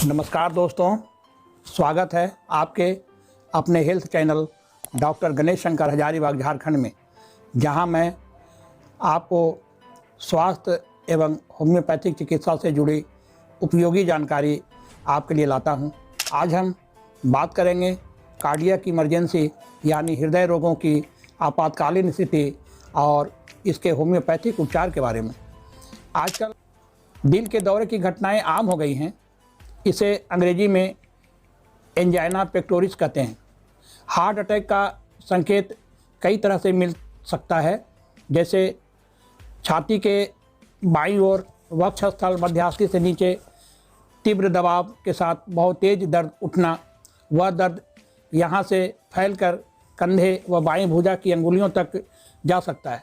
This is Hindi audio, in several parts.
नमस्कार दोस्तों, स्वागत है आपके अपने health channel doctor Ganesh Shankar Hazaribagh Jharkhand में, जहां मैं आपको स्वास्थ्य एवं होम्योपैथिक चिकित्सा से जुड़ी उपयोगी जानकारी आपके लिए लाता हूं। आज हम बात करेंगे कार्डियक इमरजेंसी यानी हृदय रोगों की आपातकालीन स्थिति और इसके होम्योपैथिक उपचार के बारे में। आजकल दिल के दौरे की घटनाएं आम हो गई हैं। इसे अंग्रेजी में एंजाइना पेक्टोरिस कहते हैं। हार्ट अटैक का संकेत कई तरह से मिल सकता है, जैसे छाती के बाईं ओर वक्षस्थल मध्यास्थि से नीचे तीव्र दबाव के साथ बहुत तेज दर्द उठना। वह दर्द यहाँ से फैलकर कंधे व बाईं भुजा की अंगुलियों तक जा सकता है।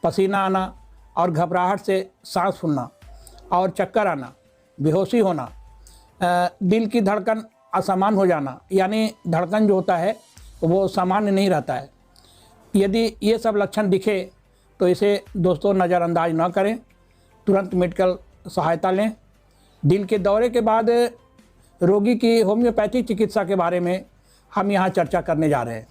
पसीना आना और घबराहट से सांस फूलना और चक्कर आना, बेहोशी होना, दिल की धड़कन असामान्य हो जाना, यानी धड़कन जो होता है वो सामान्य नहीं रहता है। यदि ये सब लक्षण दिखे तो इसे दोस्तों नज़रअंदाज न करें, तुरंत मेडिकल सहायता लें। दिल के दौरे के बाद रोगी की होम्योपैथिक चिकित्सा के बारे में हम यहाँ चर्चा करने जा रहे हैं।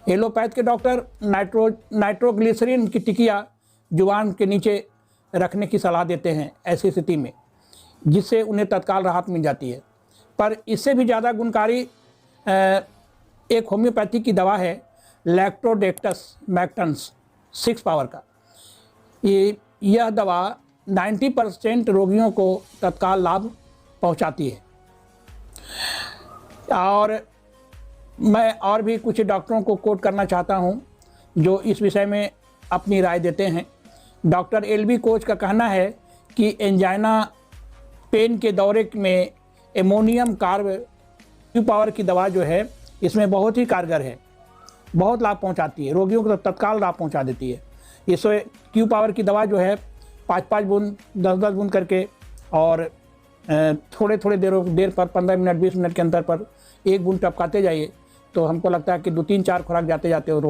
एलोपैथ के डॉक्टर नाइट्रोग्लिसरीन की टिकिया जुबान के नीचे रखने की सलाह देते हैं ऐसी स्थिति में, जिससे उन्हें तत्काल राहत मिल जाती है। पर इससे भी ज़्यादा गुणकारी एक होम्योपैथी की दवा है लैक्टोडेक्टस मैक्टन्स 6 पावर का। यह दवा 90% रोगियों को तत्काल लाभ पहुंचाती है। और मैं और भी कुछ डॉक्टरों को कोट करना चाहता हूं जो इस विषय में अपनी राय देते हैं। डॉक्टर एलबी कोच का कहना है कि एंजाइना पेन के दौरे में एमोनियम कार्ब क्यू पावर की दवा जो है इसमें बहुत ही कारगर है, बहुत लाभ पहुंचाती है, रोगियों को तत्काल लाभ पहुंचा देती है। इसमें क्यू पावर की दवा जो है 5-5 बूंद 10-10 बूंद करके और थोड़े देर पर 15 मिनट 20 मिनट के अंतर पर 1 बूंद टपकाते जाइए, तो हमको लगता है कि 2-3-4 खुराक जाते जाते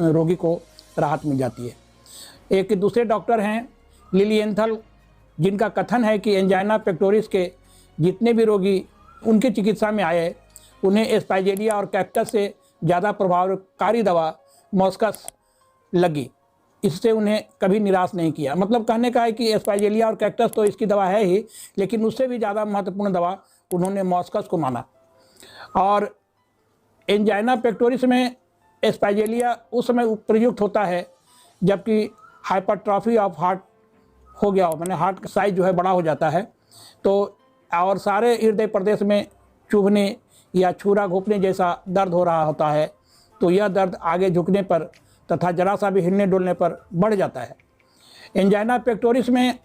रोगी को राहत मिल जाती है। एक दूसरे डॉक्टर हैं लिलिएंथल, जिनका कथन है कि एंजाइना पेक्टोरिस के जितने भी रोगी उनकी चिकित्सा में आए, उन्हें एस्पाइजेलिया और कैक्टस से ज़्यादा प्रभावकारी दवा मॉस्कस लगी। इससे उन्हें कभी निराश नहीं किया। मतलब कहने का है कि एस्पाइजेलिया और कैक्टस तो इसकी दवा है ही, लेकिन उससे भी ज़्यादा महत्वपूर्ण दवा उन्होंने मॉस्कस को माना। और एंजाइना पेक्टोरिस में एस्पाइजेलिया उस समय प्रयुक्त होता है जबकि हाइपरट्रॉफी ऑफ हार्ट हो गया हो, मैंने हार्ट का साइज जो है बड़ा हो जाता है, तो और सारे हृदय प्रदेश में चुभने या छुरा घोंपने जैसा दर्द हो रहा होता है, तो यह दर्द आगे झुकने पर तथा जरा सा भी हिलने डुलने पर बढ़ जाता है। एंजाइना पेक्टोरिस में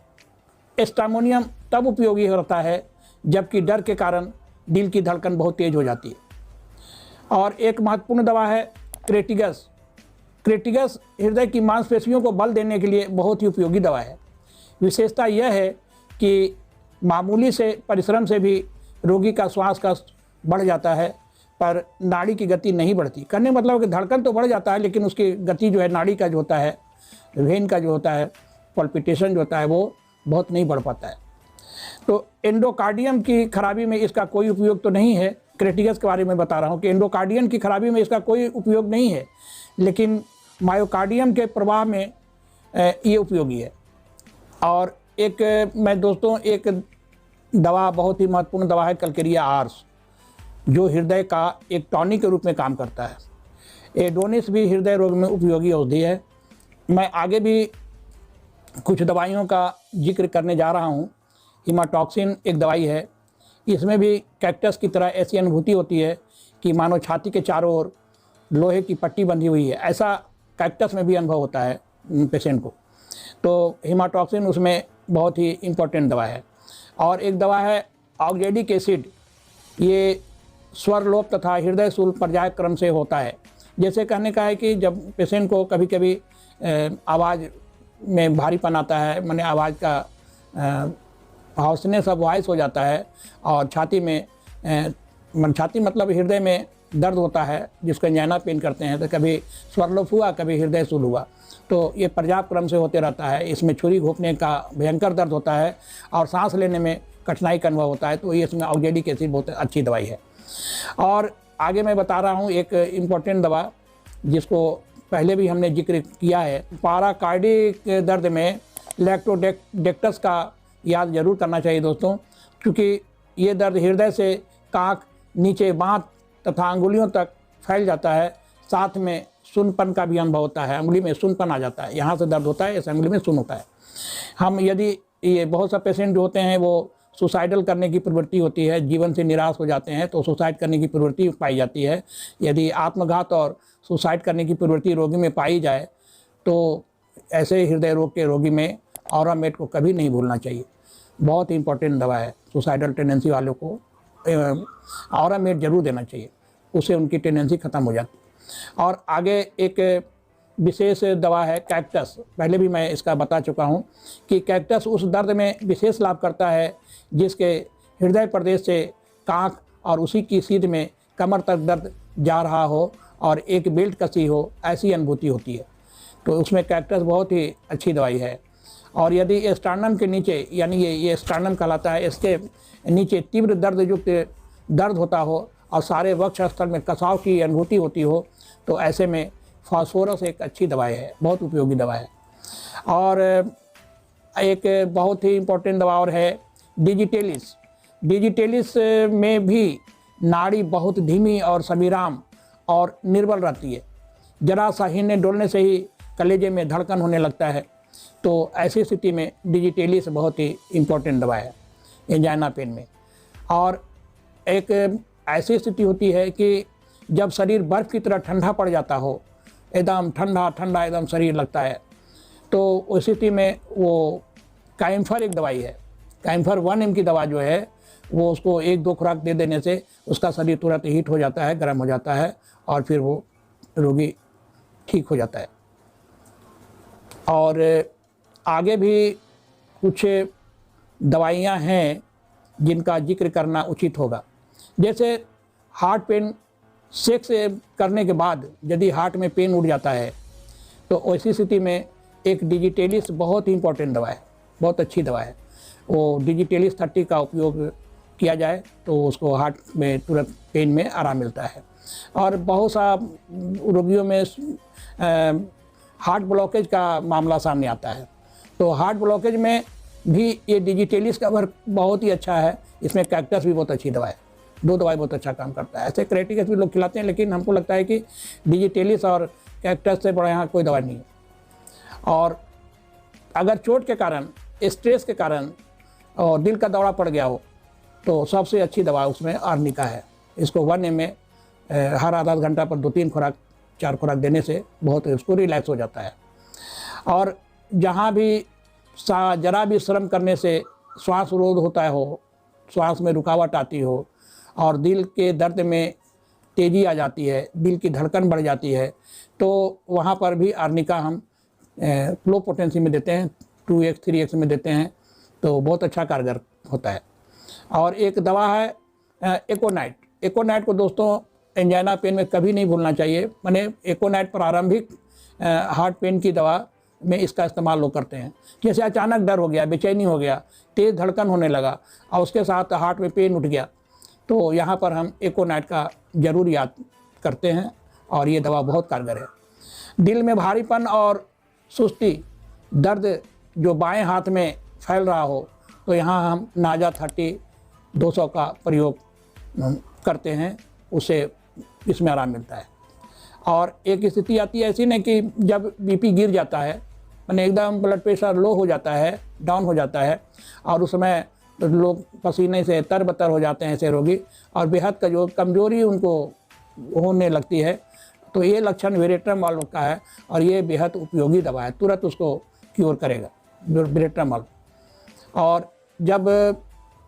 एस्टामोनियम तब उपयोगी होता है जबकि डर के कारण दिल की धड़कन बहुत तेज हो जाती है। और एक महत्वपूर्ण दवा है क्रेटिगस। क्रेटिगस हृदय की मांसपेशियों को बल देने के लिए बहुत ही उपयोगी दवा है। विशेषता यह है कि मामूली से परिश्रम से भी रोगी का श्वास कष्ट बढ़ जाता है, पर नाड़ी की गति नहीं बढ़ती। कहने मतलब कि धड़कन तो बढ़ जाता है, लेकिन उसकी गति जो है नाड़ी का जो होता है, वेन का जो होता है, पल्पिटेशन जो होता है, वो बहुत नहीं बढ़ पाता है। तो एंडोकार्डियम की खराबी में इसका कोई उपयोग तो नहीं है। क्रेटिगस के बारे में बता रहा हूँ कि एंडोकार्डियम की खराबी में इसका कोई उपयोग नहीं है, लेकिन मायोकार्डियम के प्रवाह में ये उपयोगी है। और मैं दोस्तों एक दवा बहुत ही महत्वपूर्ण दवा है कलकेरिया आर्स, जो हृदय का एक टॉनिक के रूप में काम करता है। एडोनिस भी हृदय रोग में उपयोगी औषधि है। मैं आगे भी कुछ दवाइयों का जिक्र करने जा रहा हूँ। हीमाटॉक्सिन एक दवाई है। इसमें भी कैक्टस की तरह ऐसी अनुभूति होती है कि मानो छाती के चारों ओर लोहे की पट्टी बंधी हुई है, ऐसा कैक्टस में भी अनुभव होता है पेशेंट को। तो हीमाटॉक्सिन उसमें बहुत ही इम्पोर्टेंट दवा है। और एक दवा है ऑक्जेलिक एसिड। ये स्वरलोप तथा हृदय शूल पर्याय क्रम से होता है। जैसे कहने का है कि जब पेशेंट को कभी कभी आवाज़ में भारीपन आता है, माने आवाज़ का हॉर्सनेस ऑफ वॉइस हो जाता है, और छाती मतलब हृदय में दर्द होता है, जिसको एंजाइना पेन करते हैं, तो कभी स्वरलोप हुआ, कभी हृदय शूल हुआ, तो ये पर्याप्त क्रम से होते रहता है। इसमें छुरी घोंपने का भयंकर दर्द होता है और सांस लेने में कठिनाई का अनुभव होता है, तो ये इसमें ऑक्जेलिक एसिड बहुत अच्छी दवाई है। और आगे मैं बता रहा हूँ एक इम्पोर्टेंट दवा जिसको पहले भी हमने जिक्र किया है। पाराकार्डिक दर्द में लैक्टोडेक्टस का याद जरूर करना चाहिए दोस्तों, क्योंकि ये दर्द हृदय से कांख, नीचे बाँह तथा अंगुलियों तक फैल जाता है। साथ में सुन्नपन का भी अनुभव होता है, अंगुली में सुन्नपन आ जाता है, यहाँ से दर्द होता है, इस अंगुली में सुन्न होता है। हम यदि ये बहुत सा पेशेंट जो होते हैं वो सुसाइडल करने की प्रवृत्ति होती है, जीवन से निराश हो जाते हैं, तो सुसाइड करने की प्रवृत्ति पाई जाती है। यदि आत्मघात और सुसाइड करने की प्रवृत्ति रोगी में पाई जाए तो ऐसे हृदय रोग के रोगी में ऑरामेट को कभी नहीं भूलना चाहिए। बहुत ही इंपॉर्टेंट दवा है। सुसाइडल टेंडेंसी वालों को ऑरामेट जरूर देना चाहिए, उससे उनकी टेंडेंसी ख़त्म हो जाती है। और आगे एक विशेष दवा है कैक्टस। पहले भी मैं इसका बता चुका हूँ कि कैक्टस उस दर्द में विशेष लाभ करता है जिसके हृदय प्रदेश से कांख और उसी की सीध में कमर तक दर्द जा रहा हो और एक बेल्ट कसी हो, ऐसी अनुभूति होती है। तो उसमें कैक्टस बहुत ही अच्छी दवाई है। और यदि स्टार्नम के नीचे, यानी ये स्टार्नम कहलाता है, इसके नीचे तीव्र दर्द युक्त दर्द होता हो और सारे वक्ष स्थल में कसाव की अनुभूति होती हो, तो ऐसे में फास्फोरस एक अच्छी दवाई है, बहुत उपयोगी दवा है। और एक बहुत ही इम्पोर्टेंट दवा और है डिजिटेलिस। डिजिटेलिस में भी नाड़ी बहुत धीमी और समीराम और निर्बल रहती है। जरा सा हिलने डोलने से ही कलेजे में धड़कन होने लगता है। तो ऐसी स्थिति में डिजिटेलिस बहुत ही इम्पोर्टेंट दवा है एंजाइना पेन में। और एक ऐसी स्थिति होती है कि जब शरीर बर्फ़ की तरह ठंडा पड़ जाता हो, एकदम ठंडा ठंडा एकदम शरीर लगता है, तो उस स्थिति में वो काइम्फर एक दवाई है। काइम्फर 1 mg की दवा जो है वो उसको 1-2 खुराक दे देने से उसका शरीर तुरंत हीट हो जाता है, गर्म हो जाता है और फिर वो रोगी ठीक हो जाता है। और आगे भी कुछ दवाइयाँ हैं जिनका जिक्र करना उचित होगा। जैसे हार्ट पेन, सेक्स करने के बाद यदि हार्ट में पेन उठ जाता है तो ऐसी स्थिति में एक डिजिटेलिस बहुत ही इंपॉर्टेंट दवा है, बहुत अच्छी दवा है। वो डिजिटेलिस 30 का उपयोग किया जाए तो उसको हार्ट में तुरंत पेन में आराम मिलता है। और बहुत सा रोगियों में हार्ट ब्लॉकेज का मामला सामने आता है, तो हार्ट ब्लॉकेज में भी ये डिजिटेलिस का वर्क बहुत ही अच्छा है। इसमें कैक्टस भी बहुत अच्छी दवा है, 2 दवाई बहुत अच्छा काम करता है। ऐसे क्रेटिकस भी लोग खिलाते हैं, लेकिन हमको लगता है कि डिजिटेलिस और कैक्टस से बड़ा यहाँ कोई दवा नहीं है। और अगर चोट के कारण, स्ट्रेस के कारण और दिल का दौरा पड़ गया हो तो सबसे अच्छी दवा उसमें आर्निका है। इसको 1 mg में हर आधा घंटा पर 2-3 खुराक, 4 खुराक देने से बहुत उसको रिलैक्स हो जाता है। और जहाँ भी जरा भी श्रम करने से श्वास रोध होता हो, श्वास में रुकावट आती हो और दिल के दर्द में तेज़ी आ जाती है, दिल की धड़कन बढ़ जाती है, तो वहाँ पर भी आर्निका हम लो पोटेंसी में देते हैं, 2x 3x में देते हैं, तो बहुत अच्छा कारगर होता है। और एक दवा है एकोनाइट। एकोनाइट को दोस्तों एंजाइना पेन में कभी नहीं भूलना चाहिए। मैंने एकोनाइट प्रारंभिक हार्ट पेन की दवा में इसका इस्तेमाल लोग करते हैं। जैसे अचानक डर हो गया, बेचैनी हो गया, तेज़ धड़कन होने लगा और उसके साथ हार्ट में पेन उठ गया, तो यहाँ पर हम एकोनाइट का ज़रूर याद करते हैं और ये दवा बहुत कारगर है। दिल में भारीपन और सुस्ती, दर्द जो बाएं हाथ में फैल रहा हो, तो यहाँ हम नाजा 30-200 का प्रयोग करते हैं, उससे इसमें आराम मिलता है। और एक स्थिति आती है ऐसी नहीं कि जब बीपी गिर जाता है, मैंने एकदम ब्लड प्रेशर लो हो जाता है, डाउन हो जाता है, और उस समय तो लोग पसीने से तरबतर हो जाते हैं ऐसे रोगी, और बेहद का जो कमजोरी उनको होने लगती है, तो ये लक्षण वेरेट्रामॉल का है और ये बेहद उपयोगी दवा है, तुरंत उसको क्योर करेगा वेरेट्रामॉल। और जब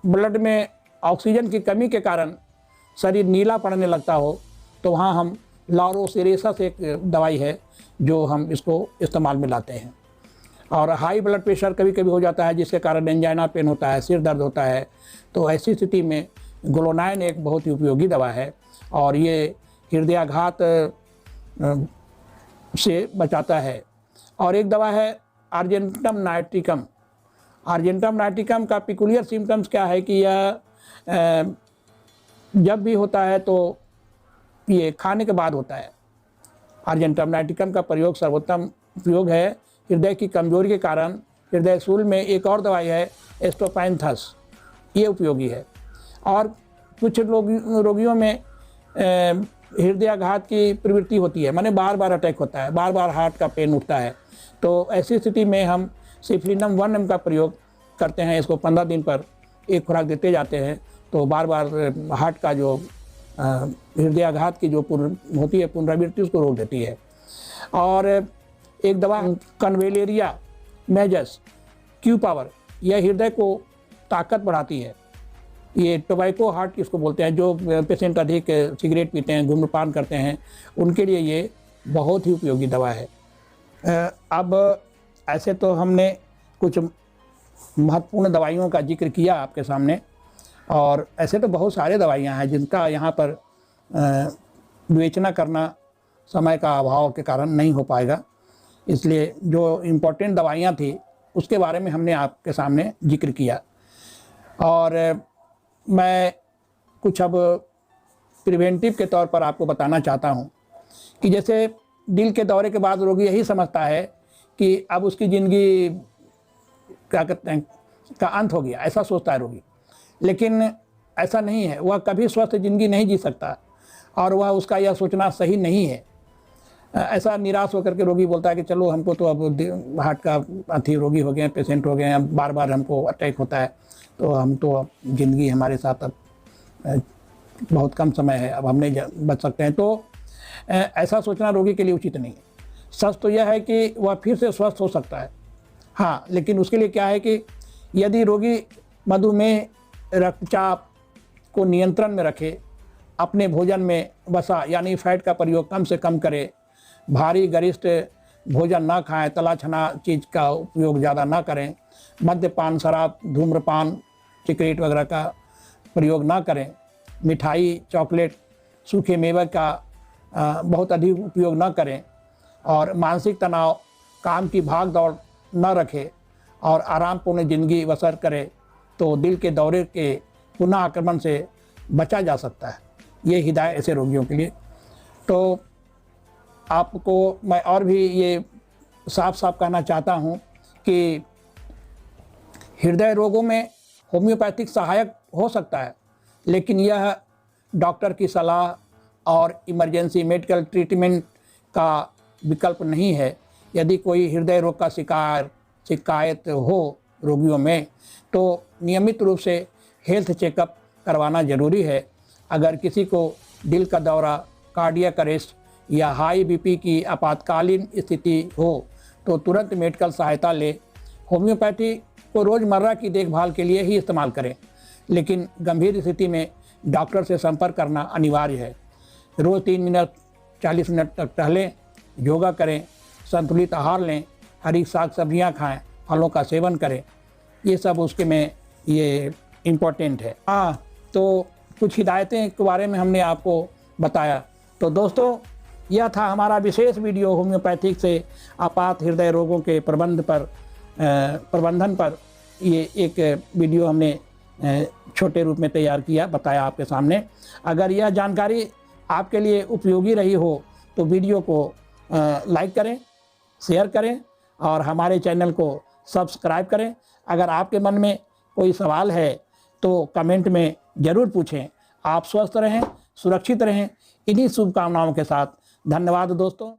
ब्लड में ऑक्सीजन की कमी के कारण शरीर नीला पड़ने लगता हो, तो वहाँ हम लारोसेरेसस एक दवाई है जो हम इसको इस्तेमाल में लाते हैं। और हाई ब्लड प्रेशर कभी कभी हो जाता है जिसके कारण एंजाइना पेन होता है, सिर दर्द होता है, तो ऐसी स्थिति में ग्लोनाइन एक बहुत ही उपयोगी दवा है और ये हृदयाघात से बचाता है। और एक दवा है अर्जेंटम नाइट्रिकम, आर्जेंटम नाइटिकम का पिकुलियर सिम्टम्स क्या है कि यह जब भी होता है तो ये खाने के बाद होता है। आर्जेंटम नाइटिकम का प्रयोग सर्वोत्तम उपयोग है। हृदय की कमजोरी के कारण हृदय शूल में एक और दवाई है एस्टोपाइंथस, ये उपयोगी है। और कुछ रोगियों में हृदयाघात की प्रवृत्ति होती है, माने बार बार अटैक होता है, बार बार हार्ट का पेन उठता है, तो ऐसी स्थिति में हम सिफलिनम 1 mg का प्रयोग करते हैं। इसको 15 दिन पर एक खुराक देते जाते हैं, तो बार बार हार्ट का जो हृदयाघात की जो होती है पुनरावृत्ति, उसको रोक देती है। और एक दवा कन्वेलेरिया मेजस क्यू पावर, यह हृदय को ताकत बढ़ाती है। ये टोबैको हार्ट इसको बोलते हैं, जो पेशेंट अधिक सिगरेट पीते हैं, धूम्रपान करते हैं, उनके लिए ये बहुत ही उपयोगी दवा है। अब ऐसे तो हमने कुछ महत्वपूर्ण दवाइयों का जिक्र किया आपके सामने, और ऐसे तो बहुत सारे दवाइयाँ हैं जिनका यहाँ पर विवेचना करना समय का अभाव के कारण नहीं हो पाएगा, इसलिए जो इम्पोर्टेंट दवाइयाँ थी उसके बारे में हमने आपके सामने जिक्र किया। और मैं कुछ अब प्रिवेंटिव के तौर पर आपको बताना चाहता हूँ कि जैसे दिल के दौरे के बाद रोगी यही समझता है कि अब उसकी ज़िंदगी क्या कहते हैं का अंत हो गया, ऐसा सोचता है रोगी। लेकिन ऐसा नहीं है, वह कभी स्वस्थ ज़िंदगी नहीं जी सकता, और वह उसका यह सोचना सही नहीं है। ऐसा निराश होकर के रोगी बोलता है कि चलो हमको तो अब हार्ट का अथी रोगी हो गए, पेशेंट हो गए हैं, बार बार हमको अटैक होता है, तो हम तो अब ज़िंदगी हमारे साथ अब बहुत कम समय है, अब हम नहीं बच सकते हैं। तो ऐसा सोचना रोगी के लिए उचित नहीं है। सच तो यह है कि वह फिर से स्वस्थ हो सकता है, हाँ, लेकिन उसके लिए क्या है कि यदि रोगी मधुमेह, रक्तचाप को नियंत्रण में रखे, अपने भोजन में वसा यानी फैट का प्रयोग कम से कम करे, भारी गरिष्ठ भोजन ना खाएं, तला छना चीज़ का उपयोग ज़्यादा ना करें, मद्यपान, शराब, धूम्रपान, सिगरेट वगैरह का प्रयोग ना करें, मिठाई, चॉकलेट, सूखे मेवे का बहुत अधिक उपयोग ना करें, और मानसिक तनाव, काम की भाग दौड़ न रखें और आरामपूर्ण ज़िंदगी बसर करें, तो दिल के दौरे के पुनः आक्रमण से बचा जा सकता है। ये हिदायत ऐसे रोगियों के लिए। तो आपको मैं और भी ये साफ साफ कहना चाहता हूँ कि हृदय रोगों में होम्योपैथिक सहायक हो सकता है, लेकिन यह डॉक्टर की सलाह और इमरजेंसी मेडिकल ट्रीटमेंट का विकल्प नहीं है। यदि कोई हृदय रोग का शिकायत हो रोगियों में, तो नियमित रूप से हेल्थ चेकअप करवाना ज़रूरी है। अगर किसी को दिल का दौरा, कार्डियक अरेस्ट या हाई बीपी की आपातकालीन स्थिति हो, तो तुरंत मेडिकल सहायता ले। होम्योपैथी को रोज़मर्रा की देखभाल के लिए ही इस्तेमाल करें, लेकिन गंभीर स्थिति में डॉक्टर से संपर्क करना अनिवार्य है। रोज़ 3 मिनट 40 मिनट तक टहलें, योगा करें, संतुलित आहार लें, हरी साग सब्जियाँ खाएं, फलों का सेवन करें, ये सब उसके में ये इम्पोर्टेंट है। हाँ, तो कुछ हिदायतें के बारे में हमने आपको बताया। तो दोस्तों, यह था हमारा विशेष वीडियो होम्योपैथिक से आपात हृदय रोगों के प्रबंधन पर। ये एक वीडियो हमने छोटे रूप में तैयार किया, बताया आपके सामने। अगर यह जानकारी आपके लिए उपयोगी रही हो तो वीडियो को लाइक करें, शेयर करें और हमारे चैनल को सब्सक्राइब करें। अगर आपके मन में कोई सवाल है तो कमेंट में ज़रूर पूछें। आप स्वस्थ रहें, सुरक्षित रहें, इन्हीं शुभकामनाओं के साथ धन्यवाद दोस्तों।